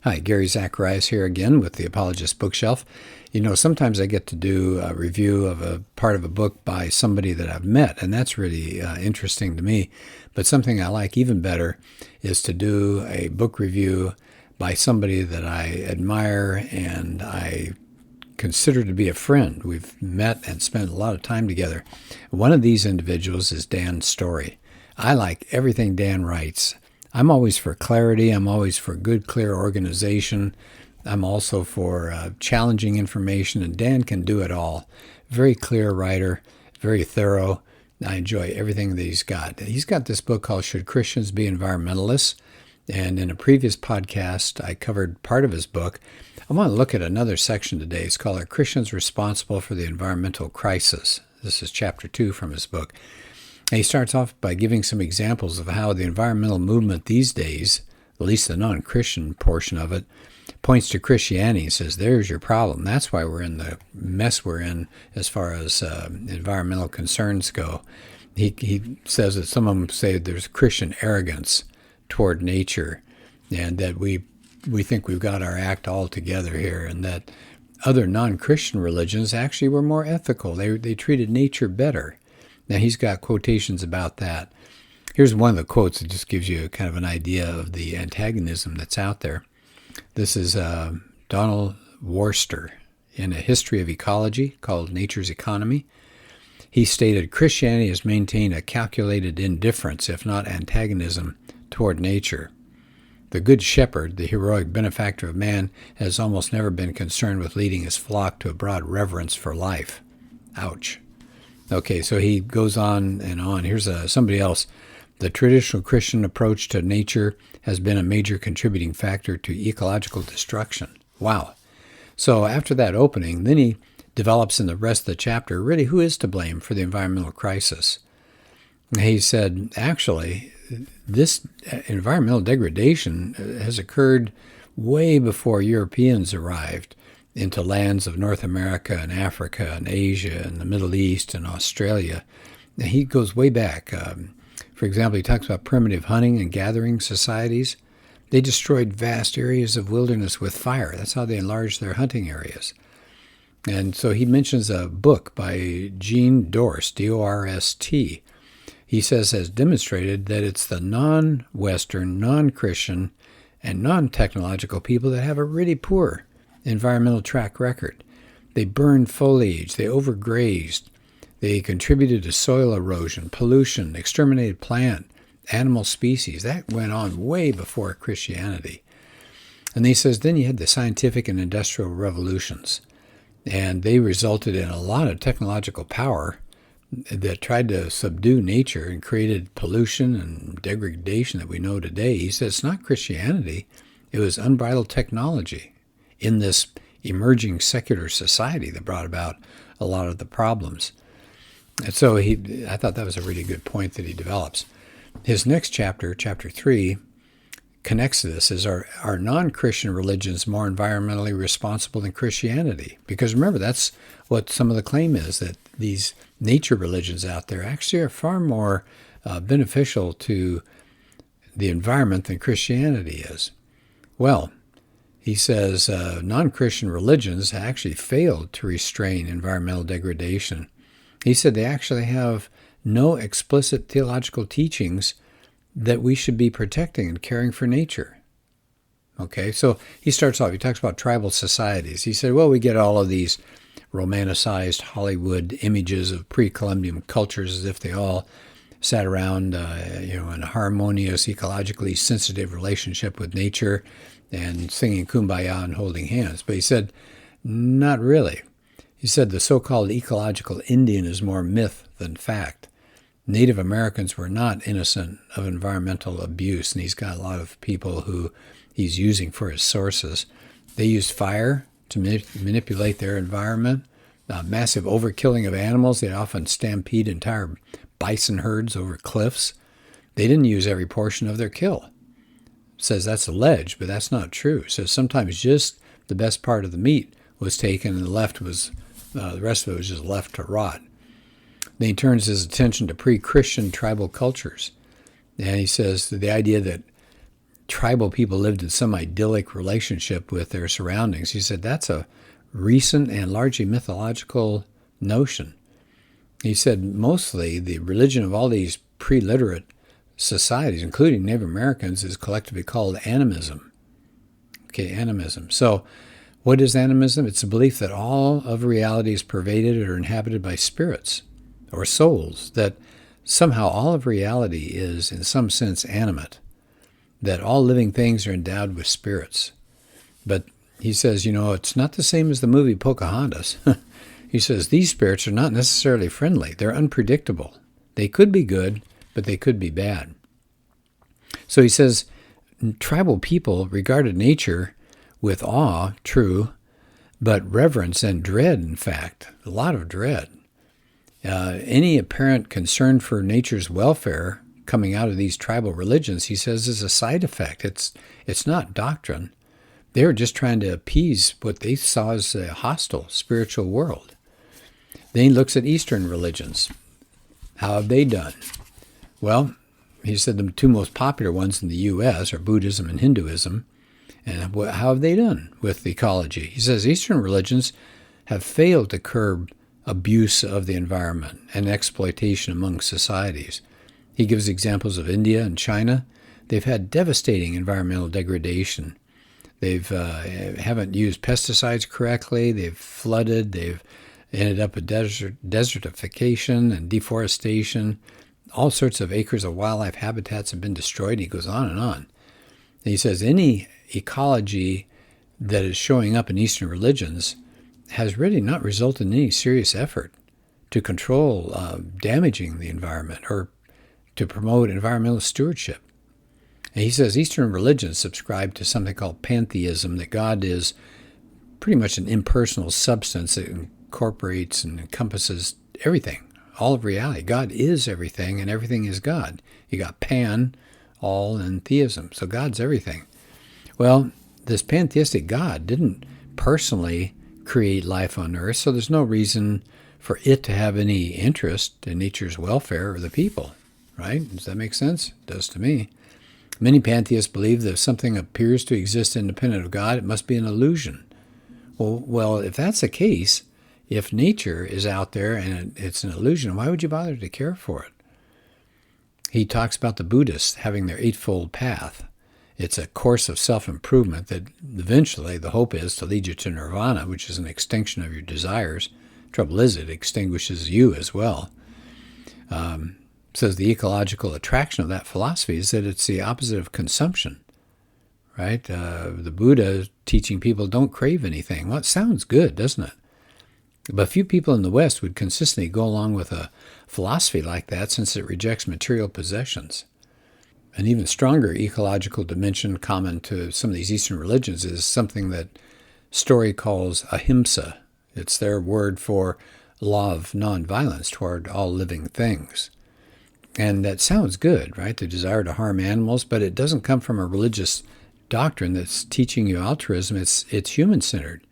Hi, Gary Zacharias here again with the Apologist bookshelf. You know, sometimes I get to do a review of a part of a book by somebody that I've met, and that's really interesting to me. But something I like even better is to do a book review by somebody that I admire and I consider to be a friend. We've met and spent a lot of time together. One of these individuals is Dan Story. I like everything Dan writes. I'm always for clarity. I'm always for good, clear organization. I'm also for challenging information, and Dan can do it all. Very clear writer, very thorough. I enjoy everything that he's got. He's got this book called Should Christians Be Environmentalists? And in a previous podcast, I covered part of his book. I want to look at another section today. It's called Are Christians Responsible for the Environmental Crisis? This is chapter 2 from his book. And he starts off by giving some examples of how the environmental movement these days, at least the non-Christian portion of it, points to Christianity and says, there's your problem. That's why we're in the mess we're in as far as environmental concerns go. He says that some of them say there's Christian arrogance toward nature and that we think we've got our act all together here, and that other non-Christian religions actually were more ethical. They treated nature better. Now, he's got quotations about that. Here's one of the quotes that just gives you kind of an idea of the antagonism that's out there. This is Donald Worster in A History of Ecology called Nature's Economy. He stated, Christianity has maintained a calculated indifference, if not antagonism, toward nature. The Good Shepherd, the heroic benefactor of man, has almost never been concerned with leading his flock to a broad reverence for life. Ouch. Okay, so he goes on and on. Here's somebody else. The traditional Christian approach to nature has been a major contributing factor to ecological destruction. Wow. So after that opening, then he develops in the rest of the chapter, really, who is to blame for the environmental crisis? He said, actually, this environmental degradation has occurred way before Europeans arrived into lands of North America and Africa and Asia and the Middle East and Australia. He goes way back. For example, he talks about primitive hunting and gathering societies. They destroyed vast areas of wilderness with fire. That's how they enlarged their hunting areas. And so he mentions a book by Gene Dorst, D-O-R-S-T. He says has demonstrated that it's the non-Western, non-Christian, and non-technological people that have a really poor environmental track record. They burned foliage, they overgrazed, they contributed to soil erosion, pollution, exterminated plant, animal species. That went on way before Christianity. And he says then you had the scientific and industrial revolutions, and they resulted in a lot of technological power that tried to subdue nature and created pollution and degradation that we know today. He says it's not Christianity, it was unbridled technology in this emerging secular society that brought about a lot of the problems. And so I thought that was a really good point that he develops. His next chapter, chapter 3, connects to this. Are non-Christian religions more environmentally responsible than Christianity? Because remember, that's what some of the claim is, that these nature religions out there actually are far more beneficial to the environment than Christianity is. Well, he says non-Christian religions actually failed to restrain environmental degradation. He said they actually have no explicit theological teachings that we should be protecting and caring for nature. Okay, so he starts off, he talks about tribal societies. He said, well, we get all of these romanticized Hollywood images of pre-Columbian cultures as if they all sat around in a harmonious, ecologically sensitive relationship with nature and singing Kumbaya and holding hands. But he said, not really. He said the so-called ecological Indian is more myth than fact. Native Americans were not innocent of environmental abuse, and he's got a lot of people who he's using for his sources. They used fire to manipulate their environment, massive overkilling of animals. They'd often stampede entire bison herds over cliffs. They didn't use every portion of their kill. Says that's alleged, but that's not true. Says sometimes just the best part of the meat was taken and the rest of it was just left to rot. Then he turns his attention to pre-Christian tribal cultures. And he says the idea that tribal people lived in some idyllic relationship with their surroundings. He said that's a recent and largely mythological notion. He said mostly the religion of all these pre-literate societies, including Native Americans, is collectively called animism. Okay, animism. So what is animism? It's a belief that all of reality is pervaded or inhabited by spirits or souls, that somehow all of reality is in some sense animate, that all living things are endowed with spirits. But he says, it's not the same as the movie Pocahontas. He says these spirits are not necessarily friendly. They're unpredictable. They could be good, but they could be bad. So he says tribal people regarded nature with awe, true, but reverence and dread, in fact, a lot of dread. Any apparent concern for nature's welfare coming out of these tribal religions, he says, is a side effect. It's not doctrine. They were just trying to appease what they saw as a hostile spiritual world. Then he looks at Eastern religions. How have they done? Well, he said the two most popular ones in the U.S. are Buddhism and Hinduism. And how have they done with ecology? He says Eastern religions have failed to curb abuse of the environment and exploitation among societies. He gives examples of India and China. They've had devastating environmental degradation. They've haven't used pesticides correctly. They've flooded. They've ended up with desertification and deforestation. All sorts of acres of wildlife habitats have been destroyed. He goes on and on. And he says any ecology that is showing up in Eastern religions has really not resulted in any serious effort to control damaging the environment or to promote environmental stewardship. And he says Eastern religions subscribe to something called pantheism, that God is pretty much an impersonal substance that incorporates and encompasses everything, all of reality. God is everything, and everything is God. You got pan, all, and theism. So God's everything. Well, this pantheistic God didn't personally create life on earth, so there's no reason for it to have any interest in nature's welfare or the people, right? Does that make sense? It does to me. Many pantheists believe that if something appears to exist independent of God, it must be an illusion. Well, if that's the case, if nature is out there and it's an illusion, why would you bother to care for it? He talks about the Buddhists having their eightfold path. It's a course of self-improvement that eventually the hope is to lead you to nirvana, which is an extinction of your desires. Trouble is, it extinguishes you as well. Says the ecological attraction of that philosophy is that it's the opposite of consumption, right? The Buddha is teaching people don't crave anything. Well, it sounds good, doesn't it? But few people in the West would consistently go along with a philosophy like that since it rejects material possessions. An even stronger ecological dimension common to some of these Eastern religions is something that Story calls ahimsa. It's their word for law of nonviolence toward all living things. And that sounds good, right? The desire to harm animals, but it doesn't come from a religious doctrine that's teaching you altruism. It's human-centered.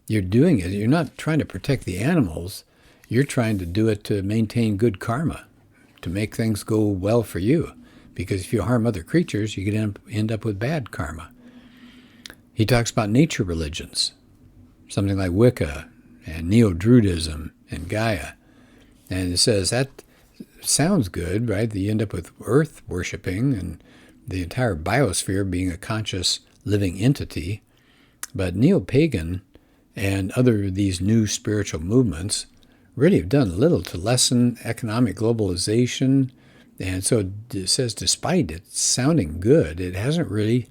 You're doing it. You're not trying to protect the animals. You're trying to do it to maintain good karma, to make things go well for you. Because if you harm other creatures, you can end up with bad karma. He talks about nature religions, something like Wicca and Neo-Druidism and Gaia. And it says that sounds good, right? That you end up with earth worshiping and the entire biosphere being a conscious living entity. But neo-pagan and other of these new spiritual movements really have done little to lessen economic globalization. And so it says despite it sounding good, it hasn't really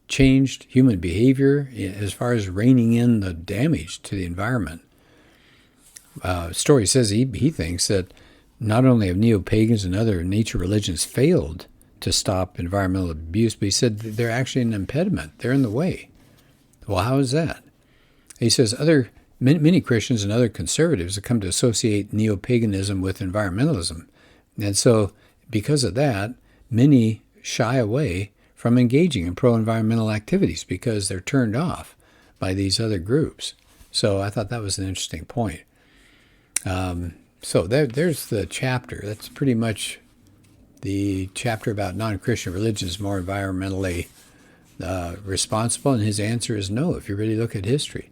changed human behavior as far as reining in the damage to the environment. Story says he thinks that not only have neo-pagans and other nature religions failed to stop environmental abuse, but he said that they're actually an impediment. They're in the way. Well, how is that? He says many Christians and other conservatives have come to associate neo-paganism with environmentalism. And so because of that, many shy away from engaging in pro-environmental activities because they're turned off by these other groups. So I thought that was an interesting point. So there's the chapter. That's pretty much the chapter about non-Christian religions, more environmentally responsible? And his answer is no, if you really look at history.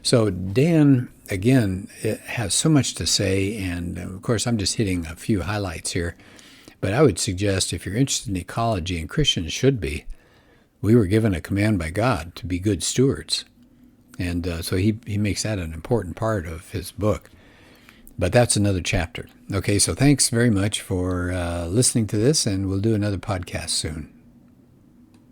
So Dan, again, it has so much to say, and of course I'm just hitting a few highlights here, but I would suggest if you're interested in ecology, and Christians should be, we were given a command by God to be good stewards. And so he makes that an important part of his book. But that's another chapter. Okay, so thanks very much for listening to this, and we'll do another podcast soon.